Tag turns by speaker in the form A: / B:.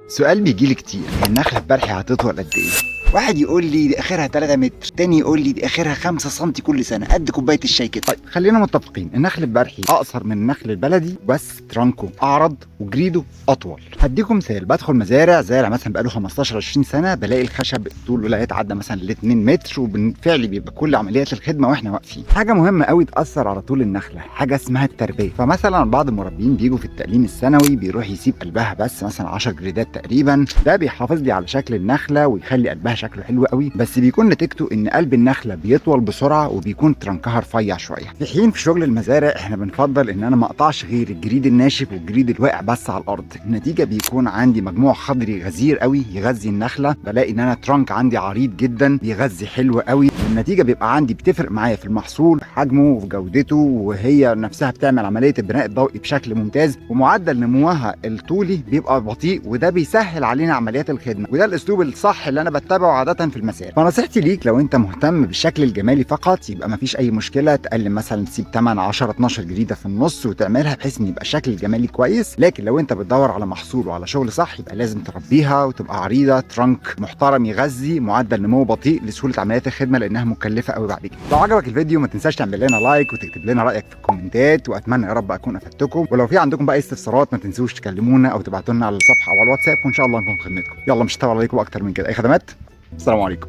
A: سؤال بيجيلي كتير، هي النخلة في بلحي هتطول قد ايه؟ واحد يقول لي دي اخرها 3 متر، تاني يقول لي دي اخرها 5 سم كل سنه، قد كوبايه الشاي كده. طيب خلينا متفقين، النخل البرحي اقصر من النخل البلدي، بس ترانكو اعرض وجريده اطول. هديكم مثال، بدخل مزارع زارع مثلا بقاله 15 20 سنه، بلاقي الخشب طوله لا يتعدى مثلا ل 2 متر، وبالفعل بيبقى كل عمليات الخدمه واحنا واقفين. حاجه مهمه قوي تاثر على طول النخله، حاجه اسمها التربيه. فمثلا بعض المربين بيجوا في التقليم السنوي بيروح يسيب قلبها بس مثلا 10 جريدات تقريبا، ده بيحافظ لي على شكل النخله ويخلي قلبها شكله حلو قوي، بس بيكون نتيجته ان قلب النخله بيطول بسرعه وبيكون ترنكها رفيع شويه. في حين في شغل المزارع احنا بنفضل ان انا ما اقطعش غير الجريد الناشف والجريد الواقع بس على الارض، النتيجه بيكون عندي مجموع خضري غزير قوي يغذي النخله، بلاقي ان انا ترنك عندي عريض جدا بيغذي حلو قوي، والنتيجه بيبقى عندي بتفرق معايا في المحصول، في حجمه وفي جودته، وهي نفسها بتعمل عمليه البناء الضوئي بشكل ممتاز، ومعدل نموها الطولي بيبقى بطيء، وده بيسهل علينا عمليات الخدمه، وده الاسلوب الصح اللي انا بتبعه عاده في المسائل. فنصيحتي ليك لو انت مهتم بالشكل الجمالي فقط، يبقى مفيش اي مشكله تقلم مثلا تسيب 8 10 12 جريده في النص وتعملها بحيث ان يبقى الشكل الجمالي كويس، لكن لو انت بتدور على محصول وعلى شغل صح يبقى لازم تربيها وتبقى عريضه، ترنك محترم يغذي، معدل نمو بطيء لسهوله عمليات الخدمه لانها مكلفه قوي بعد كده. لو عجبك الفيديو ما تنساش تعمل لنا لايك وتكتب لنا رايك في الكومنتات، واتمنى يا رب اكون افدتكم، ولو في عندكم بقى استفسارات ما تنسوش تكلمونا او تبعتوا لنا على الصفحه او على الواتساب، وان شاء الله نكون في خدمتكم. يلا مش هطول عليكم اكتر من كده، اي خدمات. السلام عليكم.